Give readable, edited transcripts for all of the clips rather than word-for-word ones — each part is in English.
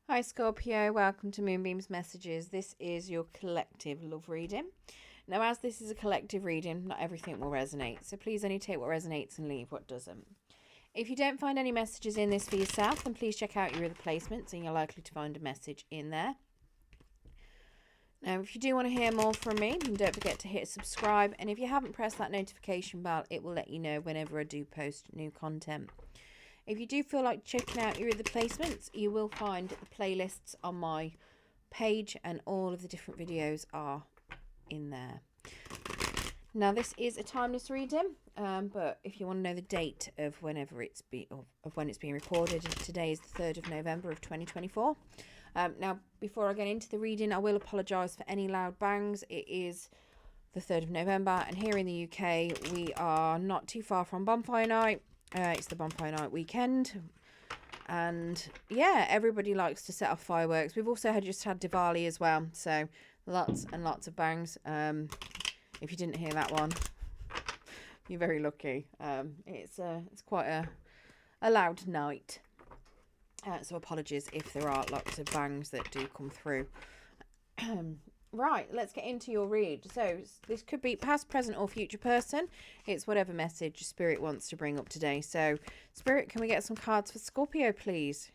Hi Scorpio, welcome to Moonbeam's Messages. This is your collective love reading. Now, as this is a collective reading, not everything will resonate, so please only take what resonates and leave what doesn't. If you don't find any messages in this for yourself, then please check out your other placements and you're likely to find a message in there. Now, if you do want to hear more from me, then don't forget to hit subscribe, and if you haven't pressed that notification bell, it will let you know whenever I do post new content. If you do feel like checking out your other placements, you will find the playlists on my page and all of the different videos are in there. Now, this is a timeless reading, but if you want to know the date of when it's being recorded, today is the 3rd of November of 2024. Now, before I get into the reading, I will apologise for any loud bangs. It is the 3rd of November, and here in the UK, we are not too far from Bonfire Night. It's the Bonfire Night weekend, and yeah, everybody likes to set off fireworks. We've also just had Diwali as well, so lots and lots of bangs. If you didn't hear that one, you're very lucky. It's quite a loud night, so apologies if there are lots of bangs that do come through. Right, let's get into your read. So this could be past, present or future person. It's whatever message Spirit wants to bring up today. So Spirit, can we get some cards for Scorpio, please?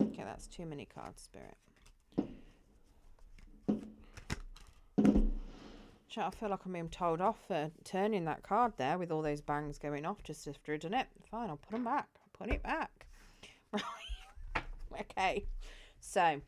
Okay, that's too many cards, Spirit. I feel like I'm being told off for turning that card there with all those bangs going off just after I've done it. Fine, I'll put them back. I'll put it back. Right. Okay. So,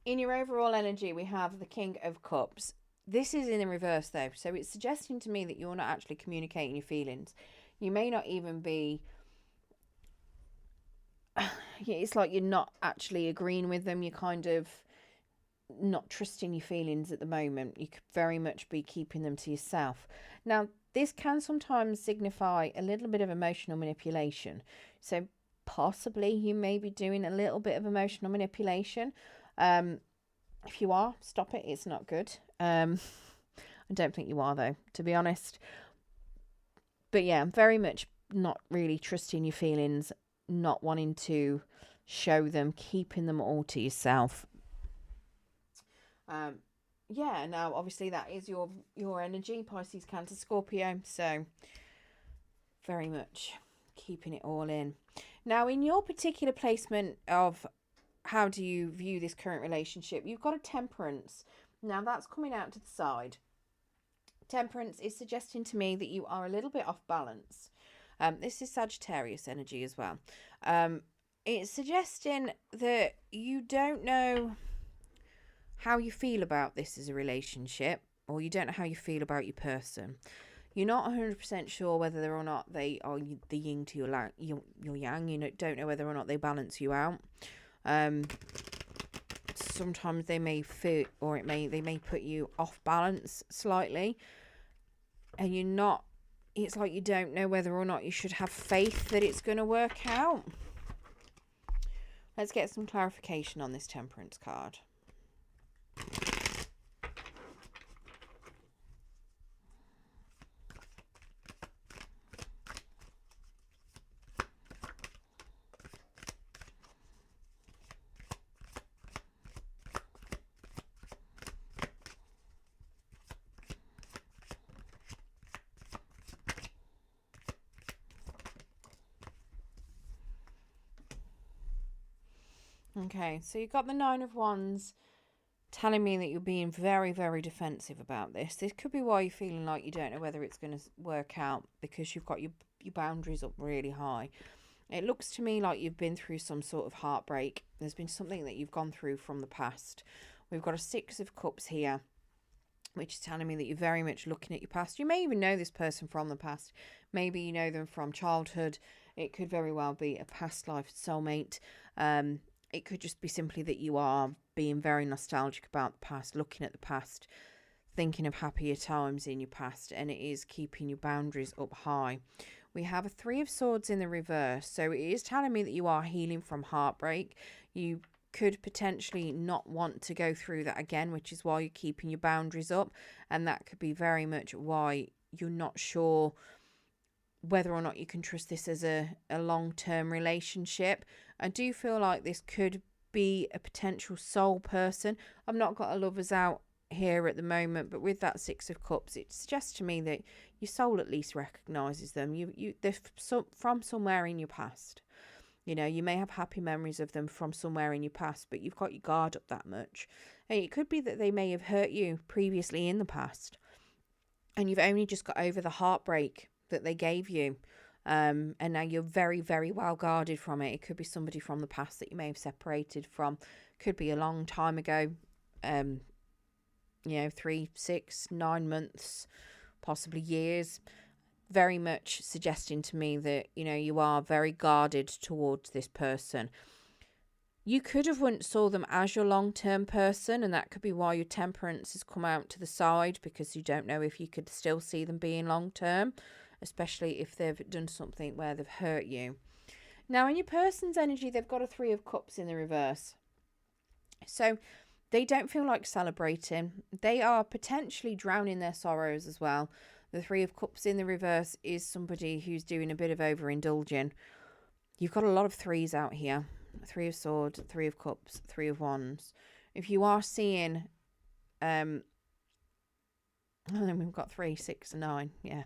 in your overall energy, we have the King of Cups. This is in the reverse, though. So, it's suggesting to me that you're not actually communicating your feelings. You may not even be... It's like you're not actually agreeing with them. You're kind of not trusting your feelings at the moment. You could very much be keeping them to yourself. Now, this can sometimes signify a little bit of emotional manipulation. So possibly you may be doing a little bit of emotional manipulation. If you are, stop it. It's not good. I don't think you are, though, to be honest. But yeah, I'm very much not really trusting your feelings, not wanting to show them, keeping them all to yourself. Yeah, now obviously that is your energy, Pisces, Cancer, Scorpio, so very much keeping it all in. Now, in your particular placement of how do you view this current relationship, you've got a Temperance. Now, that's coming out to the side. Temperance is suggesting to me that you are a little bit off balance. This is Sagittarius energy as well. It's suggesting that you don't know how you feel about this as a relationship, or you don't know how you feel about your person. You're not 100% sure whether or not they are the yin to your yang. You don't know whether or not they balance you out. Sometimes they may fit, or they may put you off balance slightly, and you're not. It's like you don't know whether or not you should have faith that it's going to work out. Let's get some clarification on this Temperance card. Okay, so you've got the Nine of Wands telling me that you're being very, very defensive about this. This could be why you're feeling like you don't know whether it's going to work out, because you've got your boundaries up really high. It looks to me like you've been through some sort of heartbreak. There's been something that you've gone through from the past. We've got a Six of Cups here, which is telling me that you're very much looking at your past. You may even know this person from the past. Maybe you know them from childhood. It could very well be a past life soulmate. It could just be simply that you are being very nostalgic about the past, looking at the past, thinking of happier times in your past, and it is keeping your boundaries up high. We have a Three of Swords in the reverse. So it is telling me that you are healing from heartbreak. You could potentially not want to go through that again, which is why you're keeping your boundaries up. And that could be very much why you're not sure whether or not you can trust this as a long-term relationship. I do feel like this could be a potential soul person. I've not got a lovers out here at the moment, but with that Six of Cups, it suggests to me that your soul at least recognizes them. They're from somewhere in your past. You know, you may have happy memories of them from somewhere in your past, but you've got your guard up that much. And it could be that they may have hurt you previously in the past, and you've only just got over the heartbreak that they gave you. And now you're very, very well guarded from it. It could be somebody from the past that you may have separated from. Could be a long time ago. 3, 6, 9 months, possibly years. Very much suggesting to me that, you are very guarded towards this person. You could have once saw them as your long-term person, and that could be why your temperance has come out to the side, because you don't know if you could still see them being long-term, especially if they've done something where they've hurt you. Now, in your person's energy, they've got a Three of Cups in the reverse. So they don't feel like celebrating. They are potentially drowning their sorrows as well. The Three of Cups in the reverse is somebody who's doing a bit of overindulging. You've got a lot of threes out here. Three of Swords, Three of Cups, Three of Wands. If you are seeing, and then we've got 3, 6, and 9. Yeah.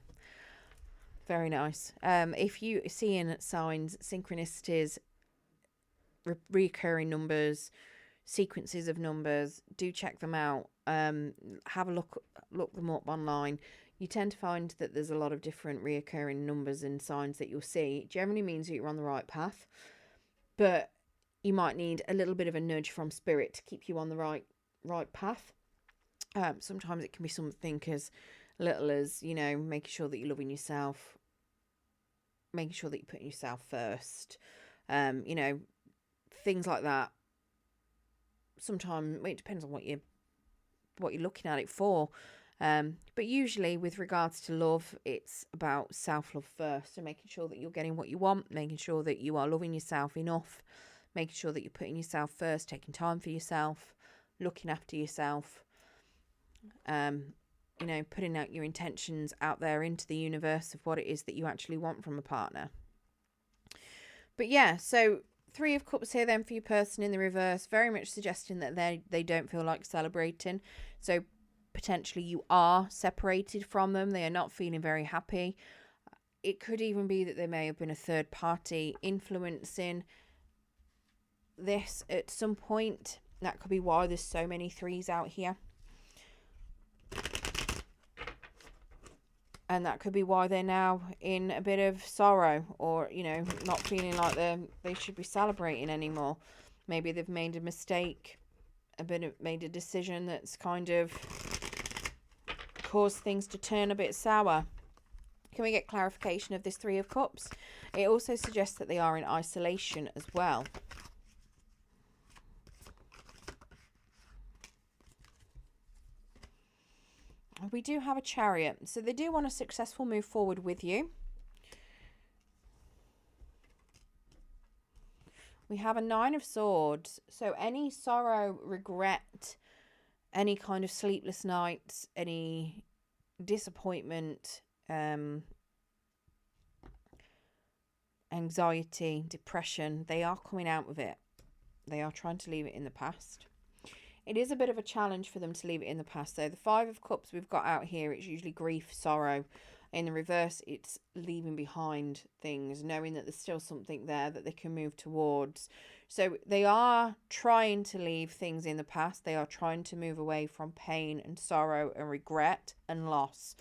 Very nice. If you are seeing signs, synchronicities, recurring numbers, sequences of numbers, do check them out. Have a look them up online. You tend to find that there's a lot of different reoccurring numbers and signs that you'll see. It generally means that you're on the right path, but you might need a little bit of a nudge from spirit to keep you on the right path. Sometimes it can be something as little as, making sure that you're loving yourself, making sure that you're putting yourself first, things like that. Sometimes it depends on what you're looking at it for. But usually with regards to love, it's about self-love first, and making sure that you're getting what you want, making sure that you are loving yourself enough, making sure that you're putting yourself first, taking time for yourself, looking after yourself, putting out your intentions out there into the universe of what it is that you actually want from a partner. But yeah, so Three of Cups here then for your person in the reverse, very much suggesting that they don't feel like celebrating. So potentially you are separated from them. They are not feeling very happy. It could even be that there may have been a third party influencing this at some point. That could be why there's so many threes out here. And that could be why they're now in a bit of sorrow, or, not feeling like they should be celebrating anymore. Maybe they've made a mistake, made a decision that's kind of caused things to turn a bit sour. Can we get clarification of this Three of Cups? It also suggests that they are in isolation as well. We do have a Chariot, so they do want a successful move forward with you. We have a Nine of Swords, so any sorrow, regret, any kind of sleepless nights, any disappointment, anxiety, depression, they are coming out with it. They are trying to leave it in the past. It is a bit of a challenge for them to leave it in the past, though. The Five of Cups we've got out here, it's usually grief, sorrow. In the reverse, it's leaving behind things, knowing that there's still something there that they can move towards. So they are trying to leave things in the past. They are trying to move away from pain and sorrow and regret and loss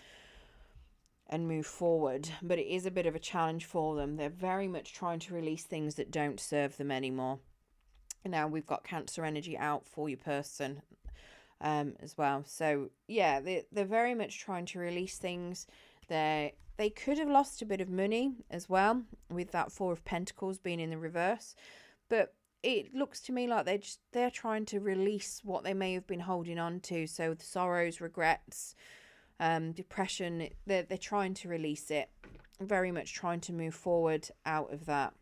and move forward. But it is a bit of a challenge for them. They're very much trying to release things that don't serve them anymore. Now we've got Cancer energy out for your person as well. So yeah, they're very much trying to release things. They could have lost a bit of money as well with that Four of Pentacles being in the reverse, but it looks to me like they're trying to release what they may have been holding on to. So the sorrows, regrets, depression, they're trying to release it. very much trying to move forward out of that.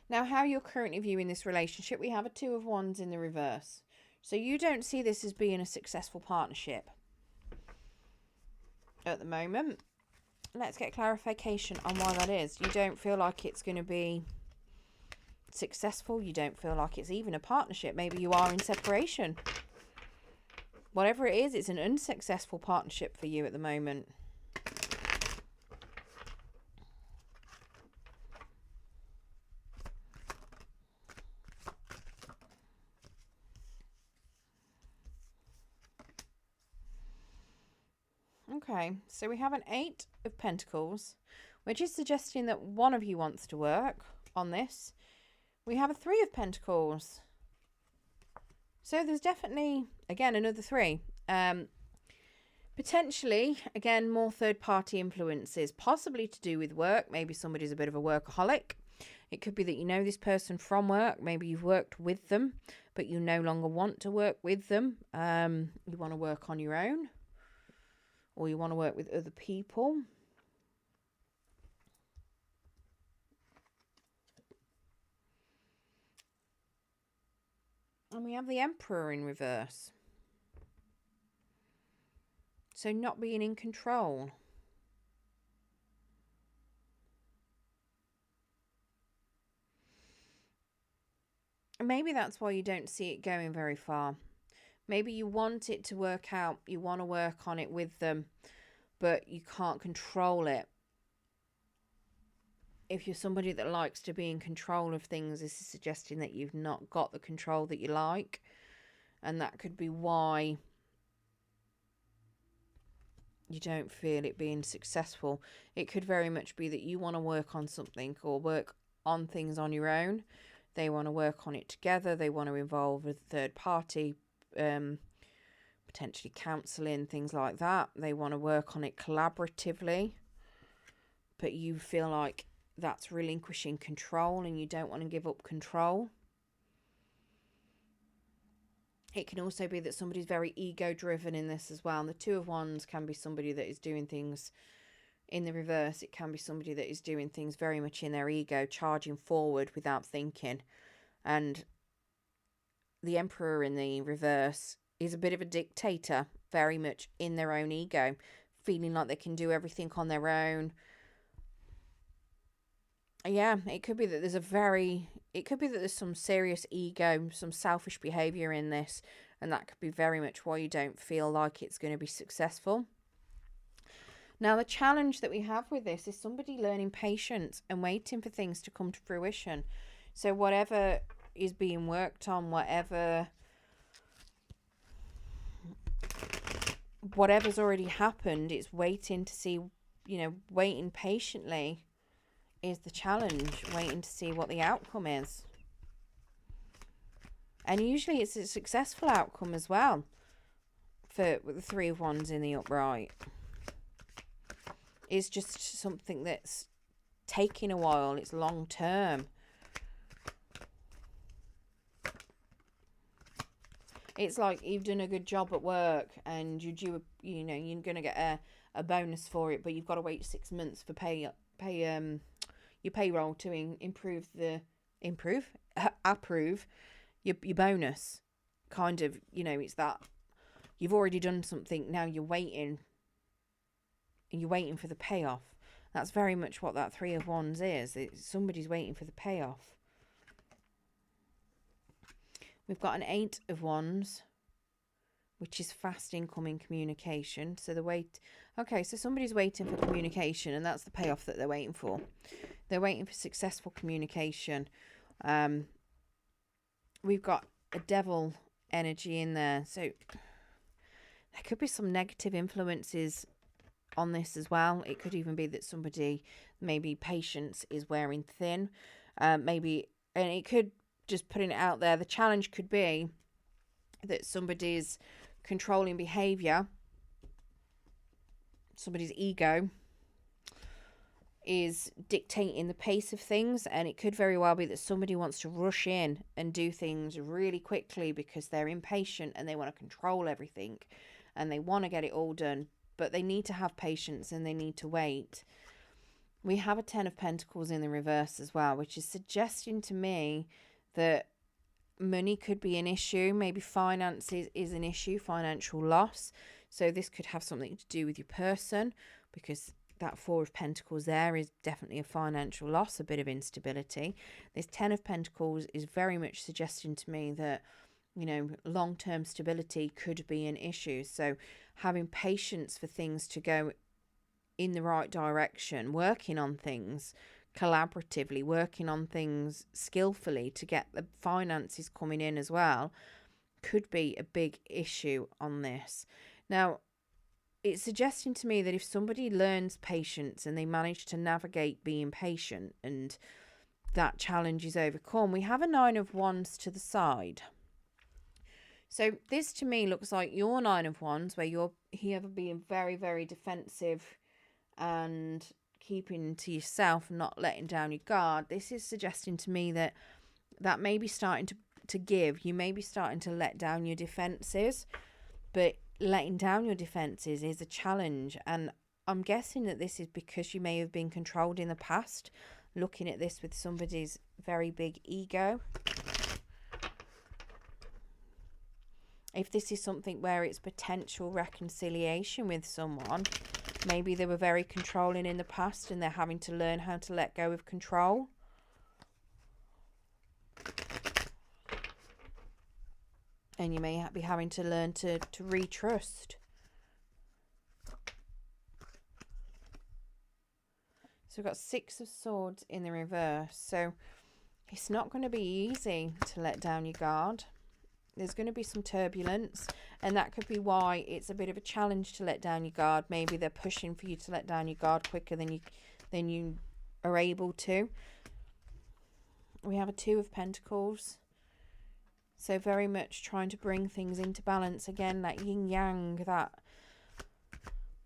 Now, how you're currently viewing this relationship, we have a Two of Wands in the reverse. So you don't see this as being a successful partnership at the moment. Let's get clarification on why that is. You don't feel like it's going to be successful. You don't feel like it's even a partnership. Maybe you are in separation. Whatever it is, it's an unsuccessful partnership for you at the moment. Okay, so we have an Eight of Pentacles, which is suggesting that one of you wants to work on this. We have a Three of Pentacles. So there's definitely, again, another three. Potentially, again, more third-party influences, possibly to do with work. Maybe somebody's a bit of a workaholic. It could be that you know this person from work. Maybe you've worked with them, but you no longer want to work with them. You want to work on your own, or you want to work with other people. And we have the Emperor in reverse. So not being in control. And maybe that's why you don't see it going very far. Maybe you want it to work out. You want to work on it with them, but you can't control it. If you're somebody that likes to be in control of things, this is suggesting that you've not got the control that you like. And that could be why you don't feel it being successful. It could very much be that you want to work on something or work on things on your own. They want to work on it together. They want to involve a third party, potentially counselling, things like that. They want to work on it collaboratively. But you feel like that's relinquishing control and you don't want to give up control. It can also be that somebody's very ego driven in this as well. And the Two of Wands can be somebody that is doing things in the reverse. It can be somebody that is doing things very much in their ego, charging forward without thinking. And the Emperor in the reverse is a bit of a dictator, very much in their own ego, feeling like they can do everything on their own. Yeah, it could be that there's some serious ego, some selfish behaviour in this, and that could be very much why you don't feel like it's going to be successful. Now, the challenge that we have with this is somebody learning patience and waiting for things to come to fruition. So whatever is being worked on, whatever's already happened, it's waiting to see, waiting patiently is the challenge, waiting to see what the outcome is. And usually it's a successful outcome as well for the Three of Wands in the upright. It's just something that's taking a while. It's long term. It's like you've done a good job at work and you're due, you're going to get a bonus for it, but you've got to wait 6 months for your payroll to approve your bonus. Kind of, it's that you've already done something, now you're waiting, and you're waiting for the payoff. That's very much what that Three of Wands is. Somebody's waiting for the payoff. We've got an Eight of Wands, which is fast incoming communication. So so somebody's waiting for communication, and that's the payoff that they're waiting for. They're waiting for successful communication. We've got a Devil energy in there. So there could be some negative influences on this as well. It could even be that somebody, maybe patience is wearing thin. And it could, just putting it out there, the challenge could be that somebody's controlling behaviour, somebody's ego is dictating the pace of things, and it could very well be that somebody wants to rush in and do things really quickly because they're impatient and they want to control everything and they want to get it all done, but they need to have patience and they need to wait. We have a Ten of Pentacles in the reverse as well, which is suggesting to me that money could be an issue. Maybe finances is an issue, financial loss. So this could have something to do with your person, because that Four of Pentacles there is definitely a financial loss, a bit of instability. This Ten of Pentacles is very much suggesting to me that, you know, long-term stability could be an issue. So having patience for things to go in the right direction, working on things collaboratively, working on things skillfully to get the finances coming in as well, could be a big issue on this. Now, it's suggesting to me that if somebody learns patience and they manage to navigate being patient and that challenge is overcome, we have a Nine of Wands to the side. So this to me looks like your Nine of Wands, where you're here being very, very defensive and keeping to yourself, not letting down your guard. This is suggesting to me that that may be starting to give. You may be starting to let down your defenses, but letting down your defenses is a challenge. And I'm guessing that this is because you may have been controlled in the past, looking at this with somebody's very big ego. If this is something where it's potential reconciliation with someone, maybe they were very controlling in the past and they're having to learn how to let go of control. And you may be having to learn to retrust. So we've got Six of Swords in the reverse. So it's not going to be easy to let down your guard. There's going to be some turbulence, and that could be why it's a bit of a challenge to let down your guard. Maybe they're pushing for you to let down your guard quicker than you are able to. We have a Two of Pentacles. So very much trying to bring things into balance. Again, that yin-yang, that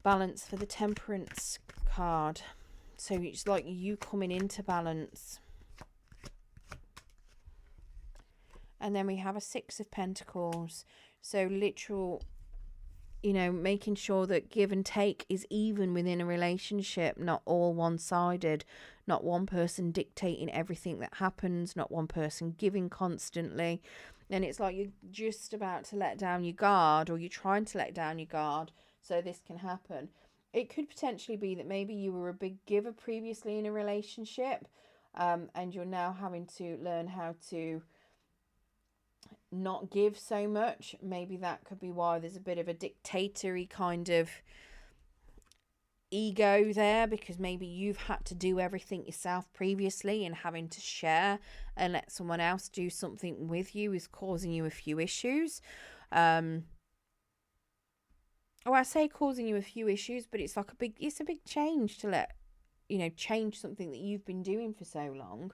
balance for the Temperance card. So it's like you coming into balance. And then we have a Six of Pentacles. So literal, you know, making sure that give and take is even within a relationship, not all one-sided, not one person dictating everything that happens, not one person giving constantly. And it's like you're just about to let down your guard, or you're trying to let down your guard so this can happen. It could potentially be that maybe you were a big giver previously in a relationship, and you're now having to learn how to not give so much. Maybe that could be why there's a bit of a dictatory kind of ego there, because maybe you've had to do everything yourself previously, and having to share and let someone else do something with you is causing you a few issues. I say causing you a few issues, but it's like a big change to let, you know, change something that you've been doing for so long.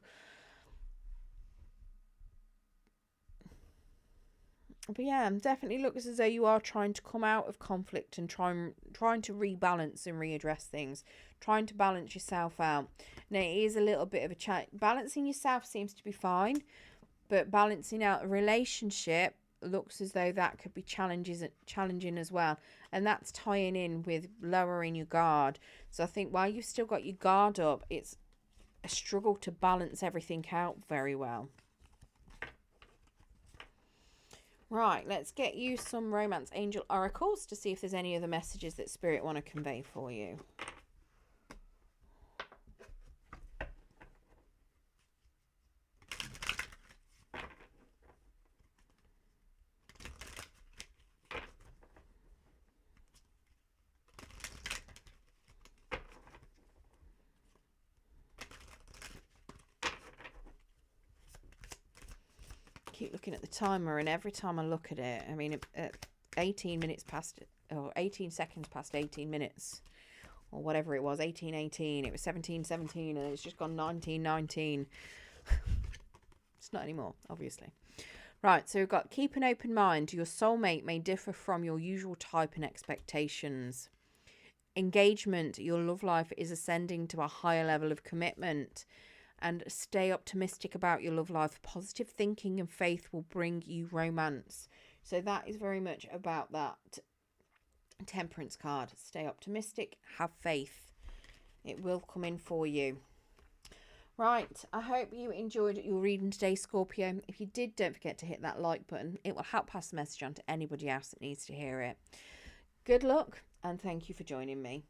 But yeah, definitely looks as though you are trying to come out of conflict and trying to rebalance and readdress things, trying to balance yourself out. Now, it is a little bit of a challenge. Balancing yourself seems to be fine, but balancing out a relationship looks as though that could be challenging as well. And that's tying in with lowering your guard. So I think while you've still got your guard up, it's a struggle to balance everything out very well. Right, let's get you some Romance Angel Oracles to see if there's any other messages that Spirit want to convey for you. Keep looking at the timer, and every time I look at it, I mean, 18 minutes past, or 18 seconds past 18 minutes, or whatever it was, 18:18, it was 17:17, and it's just gone 19:19. It's not anymore, obviously. Right, so we've got keep an open mind. Your soulmate may differ from your usual type and expectations. Engagement, your love life is ascending to a higher level of commitment. And stay optimistic about your love life. Positive thinking and faith will bring you romance. So that is very much about that Temperance card. Stay optimistic, have faith. It will come in for you. Right, I hope you enjoyed your reading today, Scorpio. If you did, don't forget to hit that like button. It will help pass the message on to anybody else that needs to hear it. Good luck, and thank you for joining me.